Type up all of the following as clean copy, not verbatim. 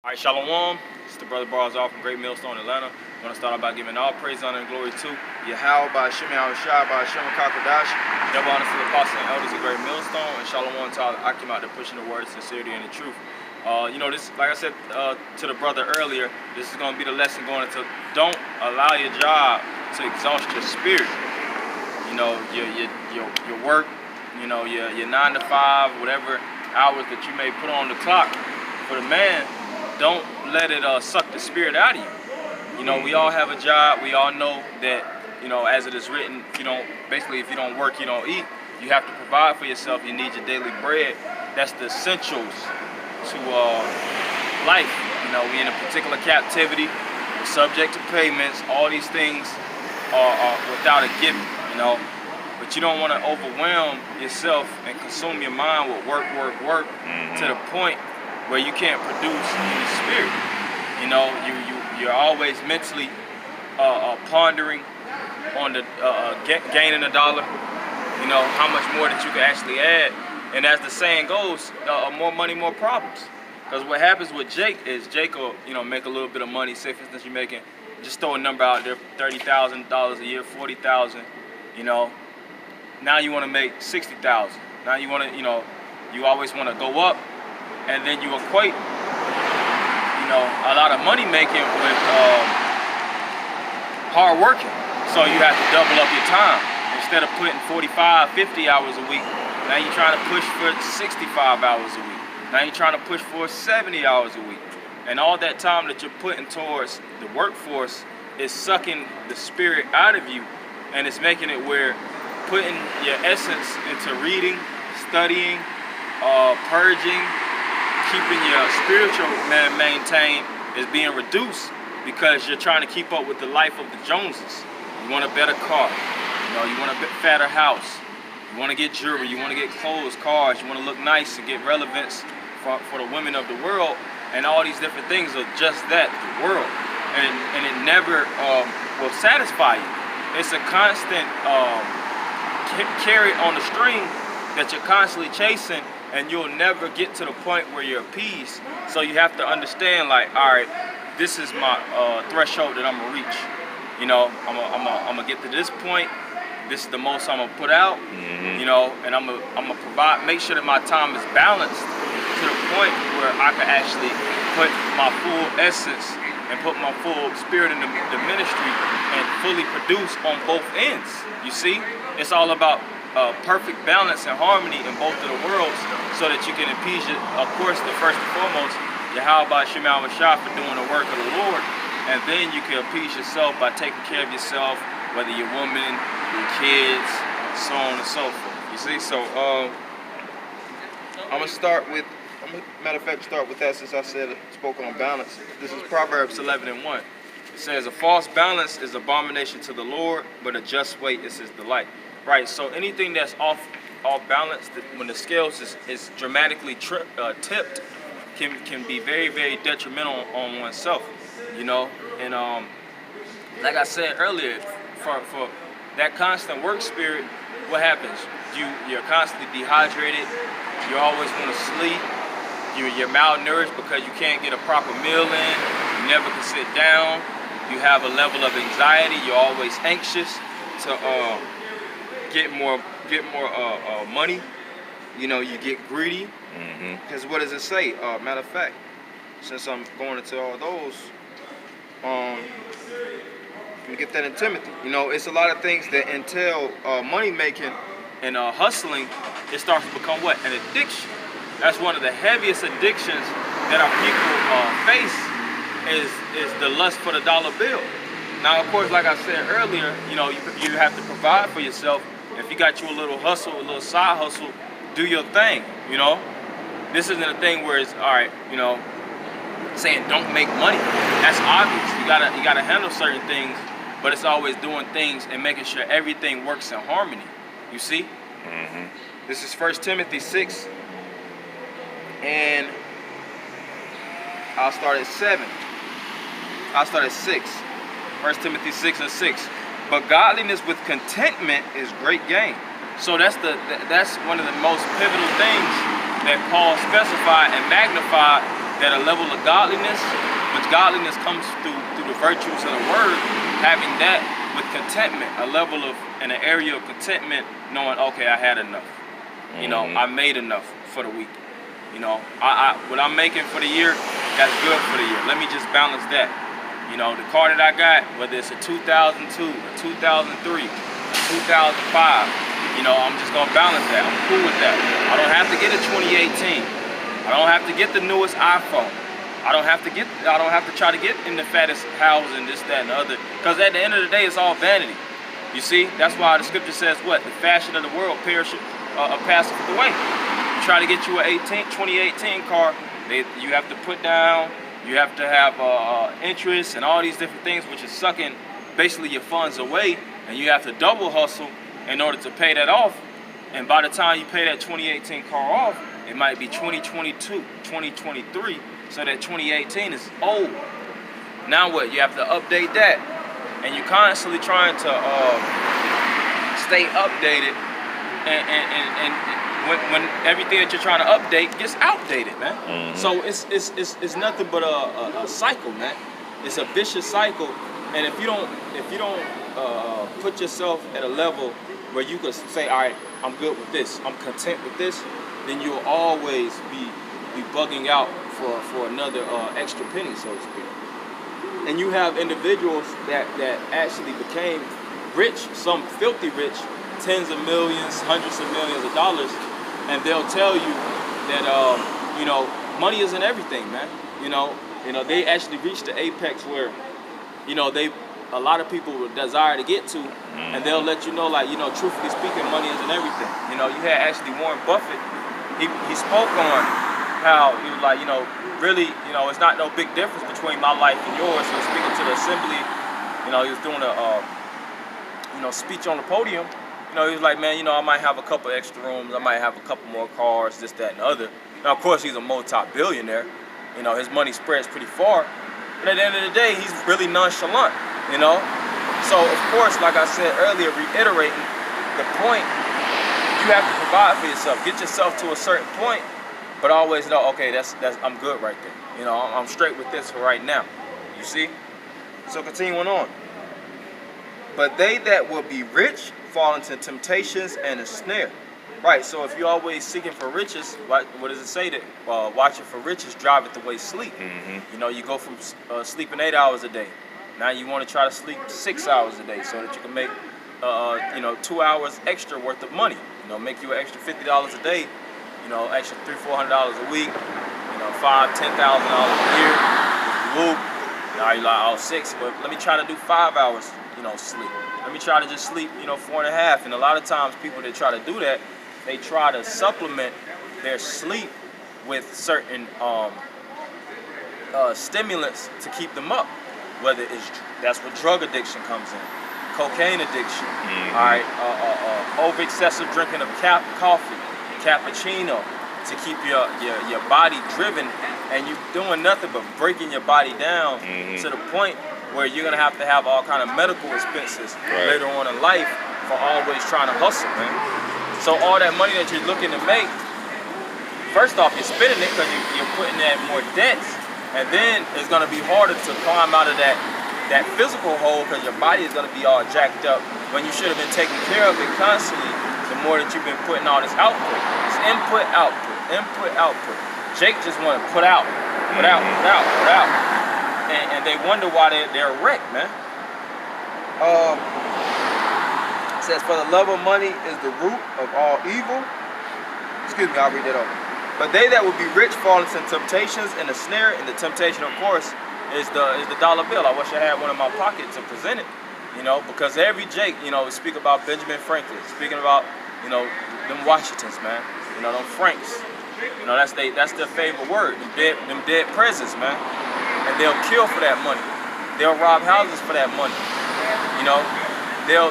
All right, Shalom. It's the Brother Barzal from Great Millstone, Atlanta. I want to start out by giving all praise, honor, and glory to Yahweh by Hashem Yahushua by Hashem Kakadash. Double honor to the apostles and elders of Great Millstone, and Shalom to all the Akim out there pushing the word, sincerity, and the truth. This, like I said to the brother earlier, this is going to be the lesson going into don't allow your job to exhaust your spirit. You know, your work, you know, your 9 to 5, whatever hours that you may put on the clock for the man. Don't let it suck the spirit out of you. You know, we all have a job. We all know that, you know, as it is written, if you don't work, you don't eat. You have to provide for yourself. You need your daily bread. That's the essentials to life. You know, we in a particular captivity. We're subject to payments. All these things are without a given, you know. But you don't want to overwhelm yourself and consume your mind with work, to the point where you can't produce in the spirit. You know, you're always mentally pondering on the gaining a dollar. You know, how much more that you can actually add. And as the saying goes, more money, more problems. Because what happens with Jake is Jake will, you know, make a little bit of money. Say for instance, you're making, just throw a number out there, $30,000 a year, $40,000. You know, now you want to make $60,000. Now you want to, you know, you always want to go up. And then you equate, you know, a lot of money making with hard working. So you have to double up your time. Instead of putting 45, 50 hours a week, now you're trying to push for 65 hours a week. Now you're trying to push for 70 hours a week. And all that time that you're putting towards the workforce is sucking the spirit out of you, and it's making it where putting your essence into reading, studying, purging, keeping your spiritual man maintained is being reduced because you're trying to keep up with the life of the Joneses. You want a better car, you know, you want a fatter house, you want to get jewelry, you want to get clothes, cars, you want to look nice and get relevance for the women of the world, and all these different things are just that, the world, and it never will satisfy you. It's a constant carrot on the string that you're constantly chasing, and you'll never get to the point where you're appeased. So you have to understand, like, all right, this is my threshold that I'm gonna reach. You know, I'm gonna get to this point. This is the most I'm gonna put out. You know, and I'm gonna provide, make sure that my time is balanced to the point where I can actually put my full essence and put my full spirit in the ministry and fully produce on both ends. You see, it's all about perfect balance and harmony in both of the worlds, so that you can appease, of course, the first and foremost, Yahweh by Hashem Yahushua for doing the work of the Lord, and then you can appease yourself by taking care of yourself, whether you're woman, your kids, so on and so forth. You see, so I'm gonna start with, matter of fact, start with that since I spoke on balance. This is Proverbs 11:1. It says, "A false balance is abomination to the Lord, but a just weight is his delight." Right, so anything that's off balance, when the scales is dramatically tipped, can be very, very detrimental on oneself, you know. And like I said earlier, for that constant work spirit, what happens? You're constantly dehydrated. You always want to sleep. You're malnourished because you can't get a proper meal in. You never can sit down. You have a level of anxiety. You're always anxious to get more money. You know, you get greedy. Because what does it say? Matter of fact, since I'm going into all those, let me get that in Timothy. You know, it's a lot of things that entail money making and hustling. It starts to become what? An addiction. That's one of the heaviest addictions that our people face is the lust for the dollar bill. Now, of course, like I said earlier, you know, you have to provide for yourself. If you got you a little hustle, a little side hustle, do your thing, you know. This isn't a thing where it's, all right, you know, saying don't make money. That's obvious. You gotta handle certain things, but it's always doing things and making sure everything works in harmony. You see? This is 1 Timothy 6, and I'll start at 7. I'll start at 6. 1 Timothy 6:6. But godliness with contentment is great gain. So that's one of the most pivotal things that Paul specified and magnified that a level of godliness, which godliness comes through the virtues of the word, having that with contentment, a level of, in an area of contentment, knowing, okay, I had enough. You know, I made enough for the week. You know, what I'm making for the year, that's good for the year. Let me just balance that. You know, the car that I got, whether it's a 2002, a 2003, a 2005, you know, I'm just gonna balance that. I'm cool with that. I don't have to get a 2018. I don't have to get the newest iPhone. I don't have to try to get in the fattest house and this, that, and the other. Because at the end of the day, it's all vanity. You see, that's why the scripture says what? The fashion of the world passeth away. You try to get you a 2018 car, you have to put down, you have to have interest and all these different things, which is sucking basically your funds away, and you have to double hustle in order to pay that off. And by the time you pay that 2018 car off, it might be 2022, 2023, so that 2018 is old. Now what? You have to update that, and you're constantly trying to stay updated, and when everything that you're trying to update gets outdated, man. So it's nothing but a cycle, man. It's a vicious cycle, and if you don't put yourself at a level where you could say, all right, I'm good with this, I'm content with this, then you'll always be bugging out for another extra penny, so to speak. And you have individuals that actually became rich, some filthy rich, tens of millions, hundreds of millions of dollars, and they'll tell you that you know, money isn't everything, man. You know, they actually reached the apex where, you know, a lot of people would desire to get to, and they'll let you know, like, you know, truthfully speaking, money isn't everything. You know, you had actually Warren Buffett. He spoke on how he was like, you know, really, you know, it's not no big difference between my life and yours. So speaking to the assembly, you know, he was doing a you know, speech on the podium. You know, he was like, man, you know, I might have a couple extra rooms, I might have a couple more cars, this, that, and the other. Now, of course, he's a multi-billionaire. You know, his money spreads pretty far. But at the end of the day, he's really nonchalant, you know? So, of course, like I said earlier, reiterating the point, you have to provide for yourself. Get yourself to a certain point, but always know, okay, that's I'm good right there. You know, I'm straight with this for right now. You see? So continuing on. But they that will be rich fall into temptations and a snare. Right, so if you're always seeking for riches, what does it say that watching for riches driveth away sleep? You know, you go from sleeping 8 hours a day. Now you want to try to sleep 6 hours a day so that you can make, you know, 2 hours extra worth of money. You know, make you an extra $50 a day. You know, extra $300-400 a week. You know, $5,000-10,000 a year. Woo. Now you're like, oh, 6, but let me try to do 5 hours, you know, sleep. Let me try to just sleep, you know, 4.5. And a lot of times people that try to do that, they try to supplement their sleep with certain stimulants to keep them up. Whether it's, that's where drug addiction comes in, cocaine addiction, all right, over excessive drinking of coffee, cappuccino, to keep your body driven, and you're doing nothing but breaking your body down to the point where you're gonna have to have all kind of medical expenses later on in life for always trying to hustle, man. So all that money that you're looking to make, first off, you're spending it because you're putting in more debts, and then it's gonna be harder to climb out of that physical hole because your body is gonna be all jacked up when you should have been taking care of it constantly. The more that you've been putting all this output, it's input, output, input, output. Jake just want to put out, put out, put out, put out, and they wonder why they're wrecked, man. It says, for the love of money is the root of all evil. Excuse me, I'll read that over. But they that will be rich fall into temptations and a snare, and the temptation, of course, is the dollar bill. I wish I had one in my pocket to present it, you know, because every Jake, you know, speak about Benjamin Franklin, speaking about, you know, them Washingtons, man, you know, them Franks, you know, that's their favorite word, them dead presidents, man, and they'll kill for that money, they'll rob houses for that money, you know, they'll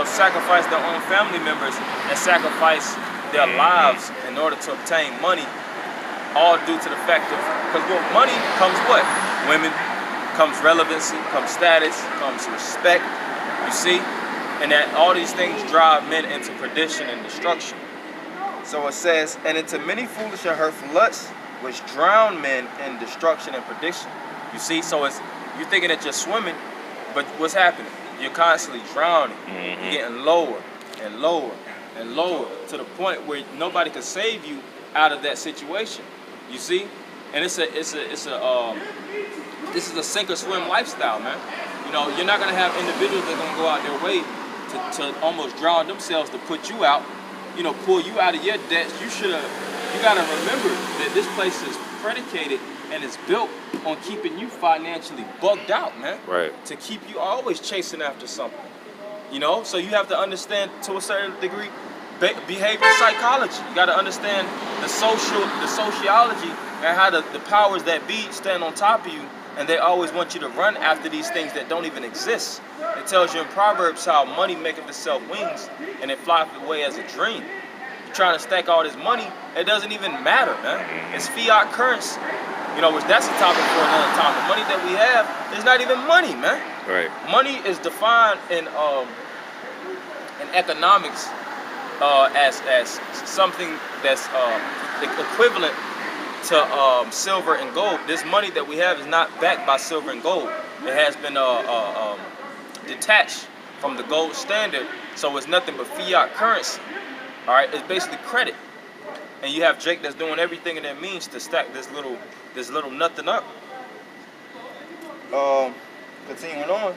sacrifice their own family members and sacrifice their lives in order to obtain money, all due to the fact of, because with money comes what? Women, comes relevancy, comes status, comes respect, you see? And that all these things drive men into perdition and destruction. So it says, and into many foolish and hurtful lusts, which drown men in destruction and perdition. You see, so you're thinking that you're swimming, but what's happening? You're constantly drowning. You're getting lower and lower and lower to the point where nobody can save you out of that situation. You see, and this is a sink or swim lifestyle, man. You know, you're not gonna have individuals that are gonna go out their way to almost drown themselves to put you out. You know, pull you out of your debts. You gotta remember that this place is predicated and it's built on keeping you financially bugged out, man. Right. To keep you always chasing after something. You know, so you have to understand to a certain degree behavioral psychology. You got to understand the sociology and how the powers that be stand on top of you, and they always want you to run after these things that don't even exist. It tells you in Proverbs how money maketh itself wings and it flieth away as a dream. You're trying to stack all this money, it doesn't even matter, man. It's fiat currency. You know, which that's a topic for another time. The money that we have is not even money, man. Right. Money is defined in economics as something that's equivalent to silver and gold. This money that we have is not backed by silver and gold. It has been detached from the gold standard, so it's nothing but fiat currency. All right, it's basically credit. And you have Jake that's doing everything in their means to stack this little nothing up. Continuing on.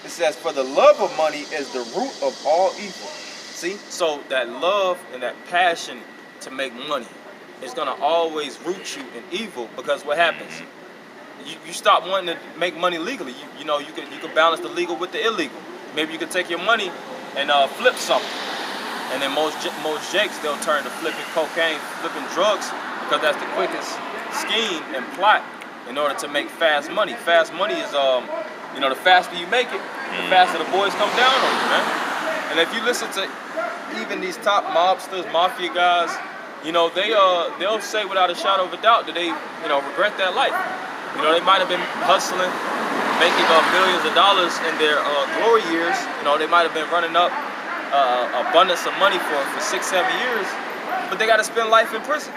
It says, for the love of money is the root of all evil. See? So that love and that passion to make money is gonna always root you in evil, because what happens? You stop wanting to make money legally. You know, you can balance the legal with the illegal. Maybe you could take your money and flip something. And then most jakes, they'll turn to flipping cocaine, flipping drugs, because that's the quickest scheme and plot in order to make fast money. Fast money is, you know, the faster you make it, the faster the boys come down on you, man. And if you listen to even these top mobsters, mafia guys, you know, they'll say without a shadow of a doubt that they, you know, regret that life. You know, they might have been hustling, making millions of dollars in their glory years. You know, they might have been running up abundance of money for 6-7 years, but they got to spend life in prison.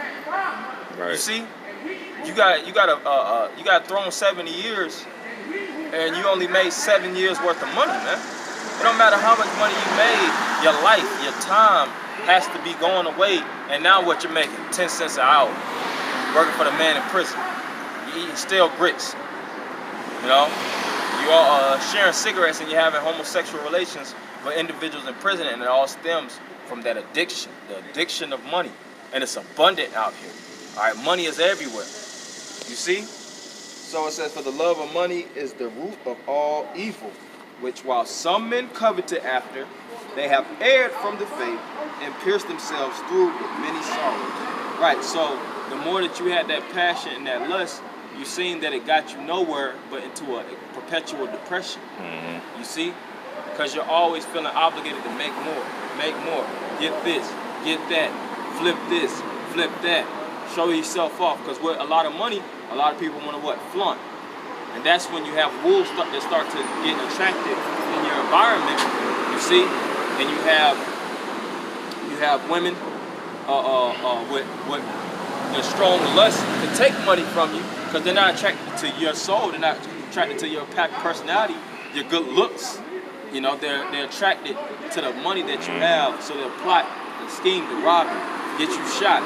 Right. You see, you got thrown 70 years, and you only made 7 years worth of money, man. It don't matter how much money you made, your life, your time has to be going away. And now what you're making, 10 cents an hour, working for the man in prison. You eating stale grits, you know? You are sharing cigarettes and you're having homosexual relations with individuals in prison, and it all stems from that addiction, the addiction of money. And it's abundant out here. All right, money is everywhere. You see? So it says, for the love of money is the root of all evil, which while some men coveted after, they have erred from the faith and pierced themselves through with many sorrows. Right, so the more that you had that passion and that lust, you seen that it got you nowhere but into a perpetual depression. You see? Because you're always feeling obligated to make more, get this, get that, flip this, flip that, show yourself off. Because with a lot of money, a lot of people want to what? Flaunt. And that's when you have wolves that start to get attracted in your environment, you see? And you have women with their strong lust to take money from you, because they're not attracted to your soul, they're not attracted to your personality, your good looks. You know, they're attracted to the money that you have, so they'll plot and scheme to rob you, get you shot.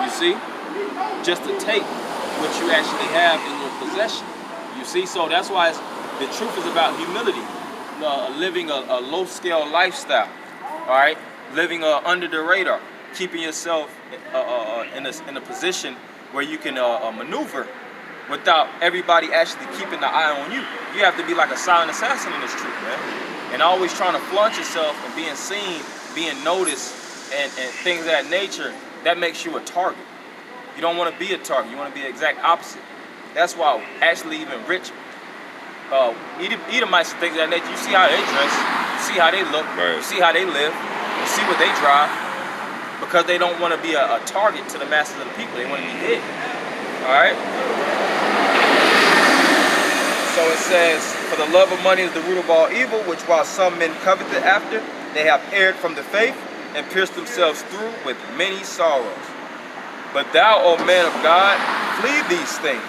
You see? Just to take what you actually have in your possession. You see? So that's why the truth is about humility, living a low-scale lifestyle. All right, living under the radar, keeping yourself in a position where you can maneuver without everybody actually keeping the eye on you. You have to be like a silent assassin in this truth, man. And always trying to flaunt yourself and being seen, being noticed, and things of that nature, that makes you a target. You don't want to be a target. You want to be the exact opposite. That's why actually even rich Edomites and things of that nature, you see how they dress, you see how they look, right. You see how they live, you see what they drive, because they don't want to be a target to the masses of the people. They want to be hit. All right? So it says, for the love of money is the root of all evil, which while some men coveted after, they have erred from the faith and pierced themselves through with many sorrows. But thou, O man of God, flee these things,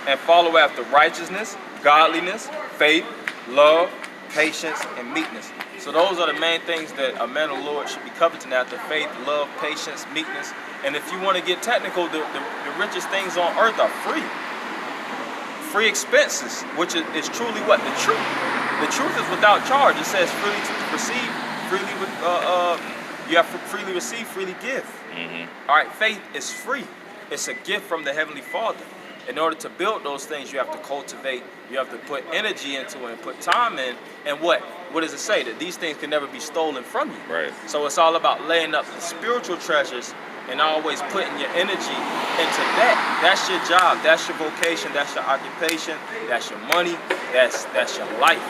and follow after righteousness, godliness, faith, love, patience, and meekness. So those are the main things that a man of the Lord should be coveting after: faith, love, patience, meekness. And if you want to get technical, the richest things on earth are free. Free expenses, which is truly what? The truth. The truth is without charge. It says freely to receive, freely you have to freely receive, freely give. All right, faith is free. It's a gift from the Heavenly Father. In order to build those things, you have to cultivate, you have to put energy into it and put time in. And what does it say? That these things can never be stolen from you. Right. So it's all about laying up the spiritual treasures and always putting your energy into that. That's your job, that's your vocation, that's your occupation, that's your money, that's your life.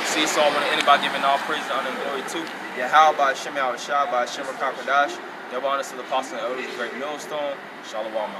See, so I want anybody giving all praise, honor, and glory to Yahweh, Shem Yahweh Shai, by Shem Kakadash. Double honors to the apostle and elders, the great millstone. Shalom.